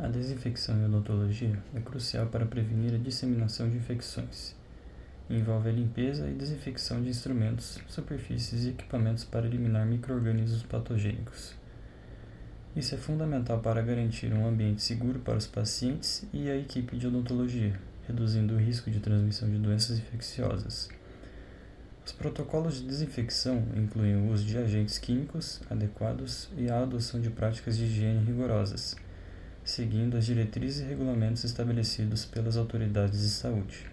A desinfecção em odontologia é crucial para prevenir a disseminação de infecções. Envolve a limpeza e desinfecção de instrumentos, superfícies e equipamentos para eliminar micro-organismos patogênicos. Isso é fundamental para garantir um ambiente seguro para os pacientes e a equipe de odontologia, reduzindo o risco de transmissão de doenças infecciosas. Os protocolos de desinfecção incluem o uso de agentes químicos adequados e a adoção de práticas de higiene rigorosas, seguindo as diretrizes e regulamentos estabelecidos pelas autoridades de saúde.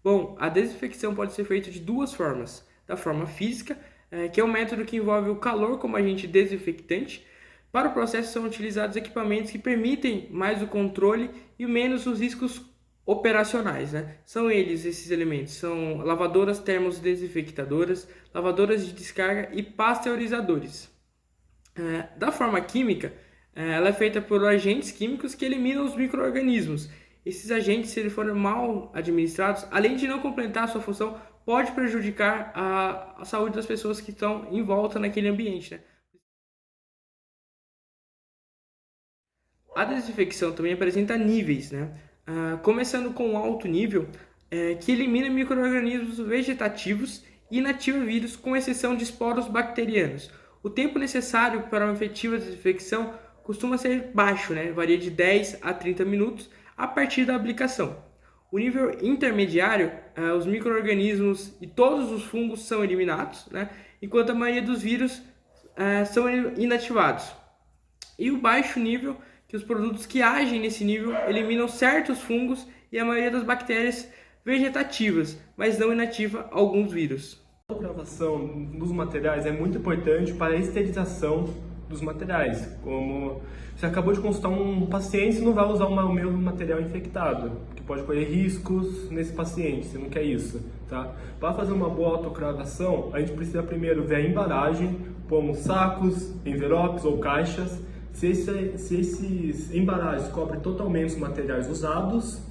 Bom, a desinfecção pode ser feita de duas formas. Da forma física, que é um método que envolve o calor como agente desinfectante. Para o processo são utilizados equipamentos que permitem mais o controle e menos os riscos operacionais, né? São esses elementos, são lavadoras termodesinfectadoras, lavadoras de descarga e pasteurizadores. Da forma química, ela é feita por agentes químicos que eliminam os micro-organismos. Esses agentes, se eles forem mal administrados, além de não completar a sua função, pode prejudicar a saúde das pessoas que estão em volta naquele ambiente, né? A desinfecção também apresenta níveis, né? Começando com um alto nível, que elimina micro-organismos vegetativos e inativa vírus, com exceção de esporos bacterianos. O tempo necessário para uma efetiva desinfecção costuma ser baixo, né? Varia de 10 a 30 minutos a partir da aplicação. O nível intermediário, os micro-organismos e todos os fungos são eliminados, né? Enquanto a maioria dos vírus são inativados. E o baixo nível, que os produtos que agem nesse nível eliminam certos fungos e a maioria das bactérias vegetativas, mas não inativa alguns vírus. A gravação dos materiais é muito importante para a esterilização dos materiais. Como você acabou de consultar um paciente, você não vai usar o mesmo material infectado, que pode correr riscos nesse paciente, você não quer isso, tá? Para fazer uma boa autoclavação, a gente precisa primeiro ver a embalagem, como sacos, envelopes ou caixas, se esses embalagens cobrem totalmente os materiais usados.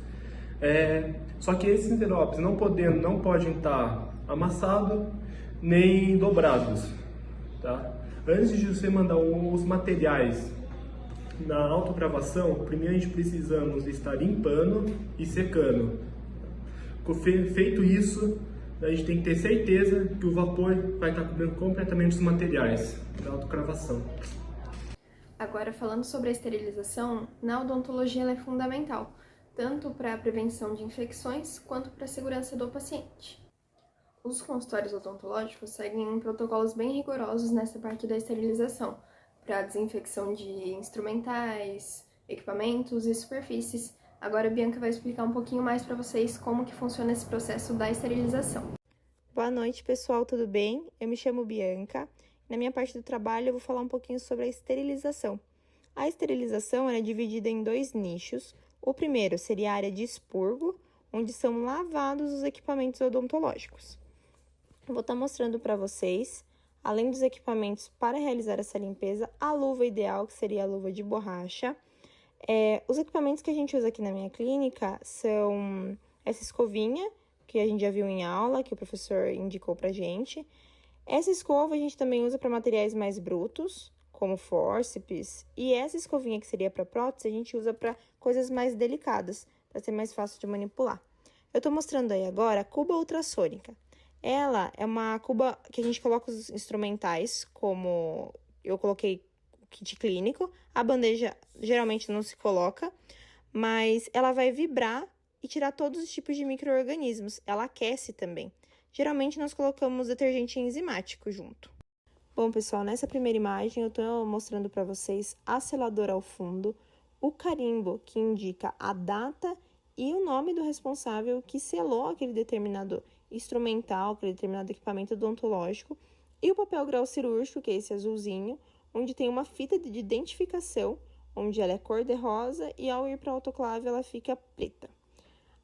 Só que esses envelopes não podem estar amassados nem dobrados, tá? Antes de você mandar os materiais na autoclavação, primeiro a gente precisamos estar limpando e secando. Feito isso, a gente tem que ter certeza que o vapor vai estar cobrindo completamente os materiais da autoclavação. Agora, falando sobre a esterilização, na odontologia ela é fundamental, tanto para a prevenção de infecções quanto para a segurança do paciente. Os consultórios odontológicos seguem protocolos bem rigorosos nessa parte da esterilização, para a desinfecção de instrumentais, equipamentos e superfícies. Agora a Bianca vai explicar um pouquinho mais para vocês como que funciona esse processo da esterilização. Boa noite, pessoal, tudo bem? Eu me chamo Bianca. Na minha parte do trabalho, eu vou falar um pouquinho sobre a esterilização. A esterilização é dividida em dois nichos. O primeiro seria a área de expurgo, onde são lavados os equipamentos odontológicos. Eu vou estar mostrando para vocês, além dos equipamentos para realizar essa limpeza, a luva ideal, que seria a luva de borracha. Os equipamentos que a gente usa aqui na minha clínica são essa escovinha, que a gente já viu em aula, que o professor indicou pra gente. Essa escova a gente também usa para materiais mais brutos, como fórceps, e essa escovinha que seria para prótese, a gente usa para coisas mais delicadas, para ser mais fácil de manipular. Eu estou mostrando aí agora a cuba ultrassônica. Ela é uma cuba que a gente coloca os instrumentais, como eu coloquei o kit clínico. A bandeja geralmente não se coloca, mas ela vai vibrar e tirar todos os tipos de micro-organismos. Ela aquece também. Geralmente, nós colocamos detergente enzimático junto. Bom, pessoal, nessa primeira imagem eu estou mostrando para vocês a seladora ao fundo, o carimbo que indica a data e o nome do responsável que selou aquele determinado instrumental, aquele determinado equipamento odontológico, e o papel grau cirúrgico, que é esse azulzinho, onde tem uma fita de identificação, onde ela é cor-de-rosa e ao ir para a autoclave ela fica preta.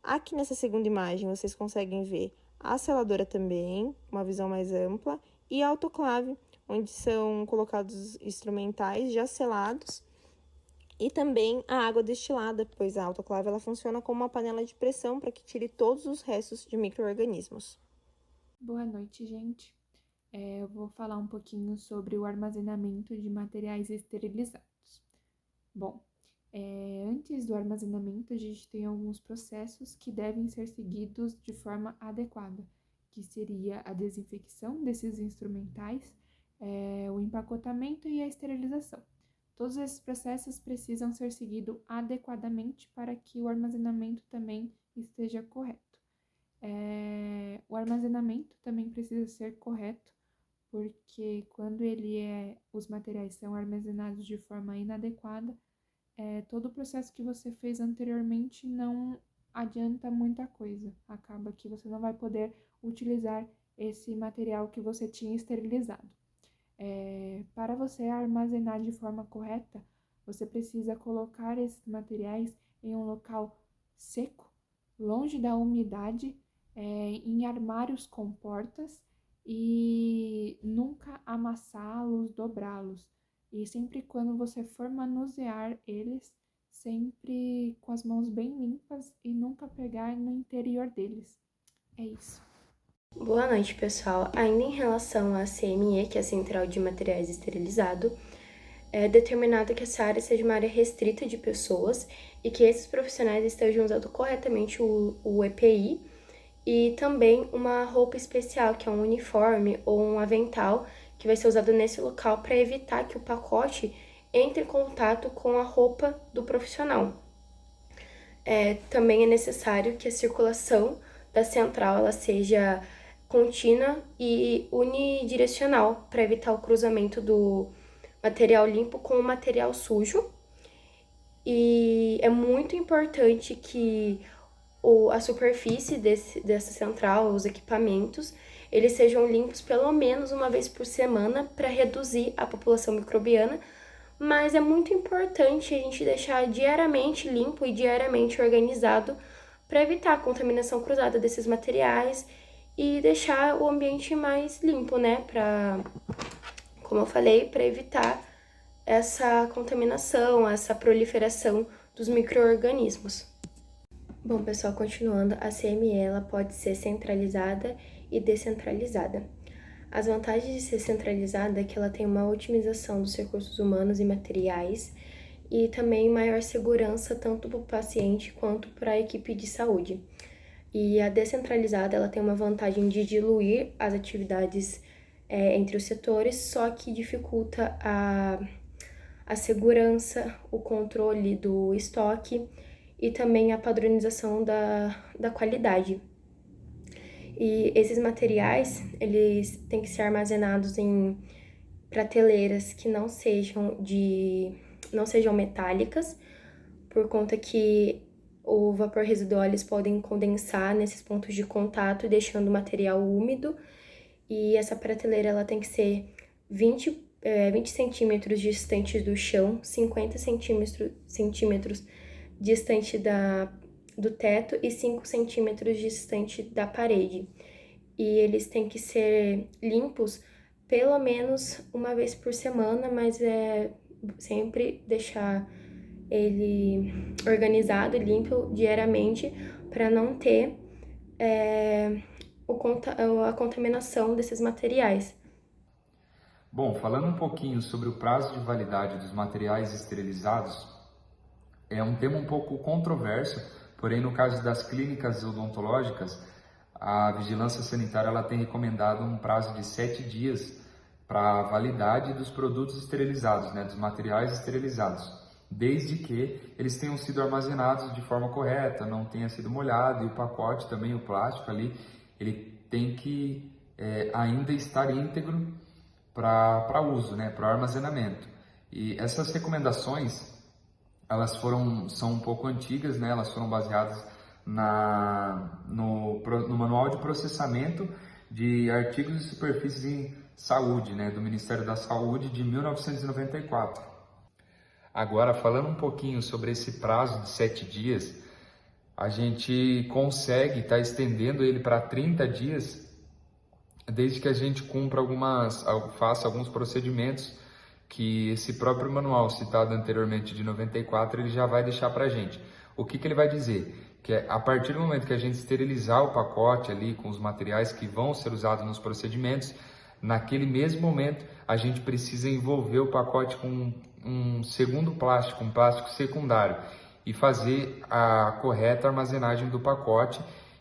Aqui nessa segunda imagem vocês conseguem ver a seladora também, uma visão mais ampla, e a autoclave, onde são colocados instrumentais já selados, e também a água destilada, pois a autoclave ela funciona como uma panela de pressão para que tire todos os restos de micro-organismos. Boa noite, gente. Eu vou falar um pouquinho sobre o armazenamento de materiais esterilizados. Bom, Antes do armazenamento, a gente tem alguns processos que devem ser seguidos de forma adequada, que seria a desinfecção desses instrumentais, o empacotamento e a esterilização. Todos esses processos precisam ser seguidos adequadamente para que o armazenamento também esteja correto. O armazenamento também precisa ser correto, porque quando os materiais são armazenados de forma inadequada, todo o processo que você fez anteriormente não adianta muita coisa. Acaba que você não vai poder utilizar esse material que você tinha esterilizado. Para você armazenar de forma correta, você precisa colocar esses materiais em um local seco, longe da umidade, em armários com portas e nunca amassá-los, dobrá-los. E sempre quando você for manusear eles, sempre com as mãos bem limpas e nunca pegar no interior deles. É isso. Boa noite, pessoal. Ainda em relação à CME, que é a Central de Materiais Esterilizado, é determinado que essa área seja uma área restrita de pessoas e que esses profissionais estejam usando corretamente o EPI e também uma roupa especial, que é um uniforme ou um avental, que vai ser usado nesse local para evitar que o pacote entre em contato com a roupa do profissional. Também é necessário que a circulação da central ela seja contínua e unidirecional para evitar o cruzamento do material limpo com o material sujo. E é muito importante que a superfície dessa central, os equipamentos, eles sejam limpos pelo menos uma vez por semana para reduzir a população microbiana, mas é muito importante a gente deixar diariamente limpo e diariamente organizado para evitar a contaminação cruzada desses materiais e deixar o ambiente mais limpo, né? Como eu falei, para evitar essa contaminação, essa proliferação dos micro-organismos. Bom, pessoal, continuando, a CME ela pode ser centralizada e descentralizada. As vantagens de ser centralizada é que ela tem uma otimização dos recursos humanos e materiais e também maior segurança tanto para o paciente quanto para a equipe de saúde. E a descentralizada ela tem uma vantagem de diluir as atividades entre os setores, só que dificulta a segurança, o controle do estoque e também a padronização da qualidade. E esses materiais, eles têm que ser armazenados em prateleiras que não sejam metálicas, por conta que o vapor residual eles podem condensar nesses pontos de contato, deixando o material úmido. E essa prateleira ela tem que ser 20 centímetros distante do chão, 50 centímetros distante do teto e 5 centímetros distante da parede. E eles têm que ser limpos pelo menos uma vez por semana, mas sempre deixar ele organizado e limpo diariamente para não ter a contaminação desses materiais. Bom, falando um pouquinho sobre o prazo de validade dos materiais esterilizados, é um tema um pouco controverso, porém no caso das clínicas odontológicas, a vigilância sanitária ela tem recomendado um prazo de 7 dias para a validade dos produtos esterilizados, dos materiais esterilizados, desde que eles tenham sido armazenados de forma correta, não tenha sido molhado, e o pacote também, o plástico ali, ele tem que ainda estar íntegro para uso, para armazenamento. E essas recomendações, elas são um pouco antigas, elas foram baseadas no Manual de Processamento de Artigos e Superfícies em Saúde, do Ministério da Saúde, de 1994. Agora, falando um pouquinho sobre esse prazo de 7 dias, a gente consegue estar estendendo ele para 30 dias, desde que a gente faça alguns procedimentos que esse próprio manual citado anteriormente de 94, ele já vai deixar para a gente. O que ele vai dizer? Que a partir do momento que a gente esterilizar o pacote ali com os materiais que vão ser usados nos procedimentos, naquele mesmo momento a gente precisa envolver o pacote com um segundo plástico, um plástico secundário, e fazer a correta armazenagem do pacote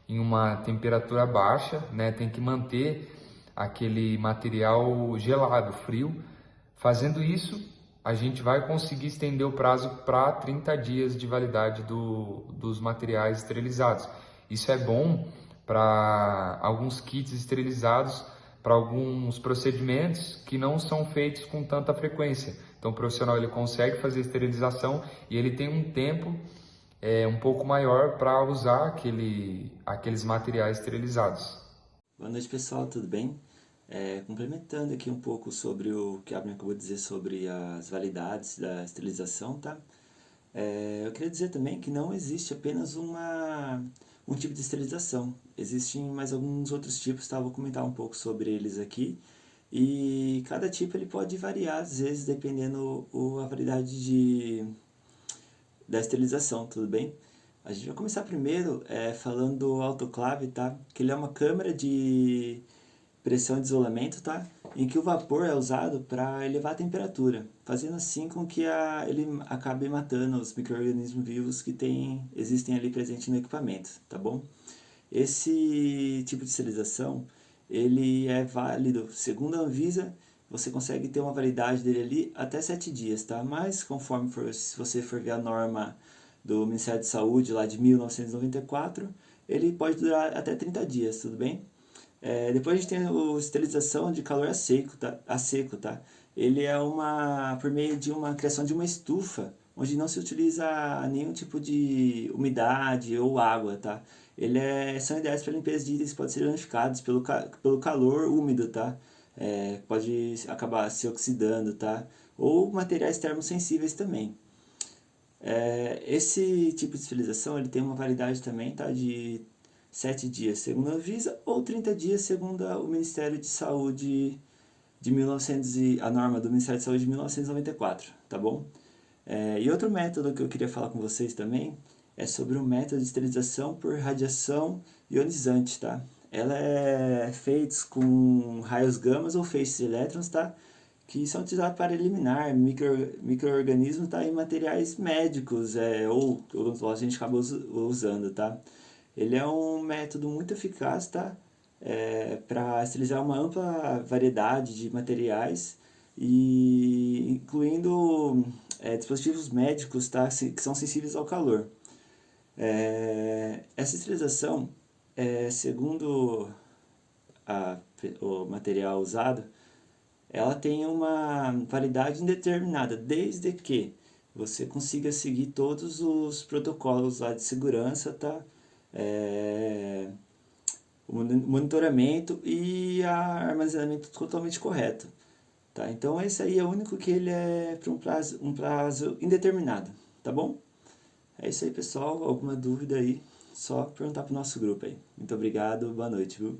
em uma temperatura baixa, né? Tem que manter aquele material gelado, frio. Fazendo isso, a gente vai conseguir estender o prazo para 30 dias de validade dos materiais esterilizados. Isso é bom para alguns kits esterilizados, para alguns procedimentos que não são feitos com tanta frequência. Então o profissional ele consegue fazer a esterilização e ele tem um tempo um pouco maior para usar aqueles materiais esterilizados. Boa noite, pessoal, tudo bem? Complementando aqui um pouco sobre o que a Abner acabou de dizer sobre as validades da esterilização, tá? Eu queria dizer também que não existe apenas um tipo de esterilização. Existem mais alguns outros tipos, tá? Vou comentar um pouco sobre eles aqui. E cada tipo ele pode variar, às vezes, dependendo a validade da esterilização, tudo bem? A gente vai começar primeiro falando do autoclave, tá? Que ele é uma câmara de pressão de isolamento, tá? Em que o vapor é usado para elevar a temperatura, fazendo assim com que ele acabe matando os micro-organismos vivos que existem ali presentes no equipamento, tá bom? Esse tipo de esterilização, ele é válido, segundo a Anvisa, você consegue ter uma validade dele ali até 7 dias, tá? Mas conforme se você for ver a norma do Ministério de Saúde lá de 1994, ele pode durar até 30 dias, tudo bem? Depois a gente tem a esterilização de calor a seco, tá? Ele é por meio de uma criação de uma estufa, onde não se utiliza nenhum tipo de umidade ou água, tá? São ideais para limpeza de itens que podem ser danificados pelo calor úmido, tá? Pode acabar se oxidando, tá? Ou materiais termosensíveis também. Esse tipo de esterilização ele tem uma validade também, tá? De 7 dias, segundo a Anvisa, ou 30 dias, segundo o Ministério de Saúde a norma do Ministério de Saúde de 1994, tá bom? E outro método que eu queria falar com vocês também é sobre o método de esterilização por radiação ionizante, tá? Ela é feita com raios gamas ou feixes de elétrons, tá? Que são utilizados para eliminar micro-organismos, tá? Em materiais médicos ou a gente acaba usando, tá? Ele é um método muito eficaz, tá? Para esterilizar uma ampla variedade de materiais, incluindo dispositivos médicos, tá? Que são sensíveis ao calor. Essa esterilização, segundo o material usado, ela tem uma validade indeterminada, desde que você consiga seguir todos os protocolos lá de segurança, tá? O monitoramento e o armazenamento totalmente correto, tá? Então esse aí é o único que ele é para um prazo indeterminado, tá bom? É isso aí, pessoal. Alguma dúvida aí, só perguntar pro nosso grupo aí. Muito obrigado, boa noite, viu?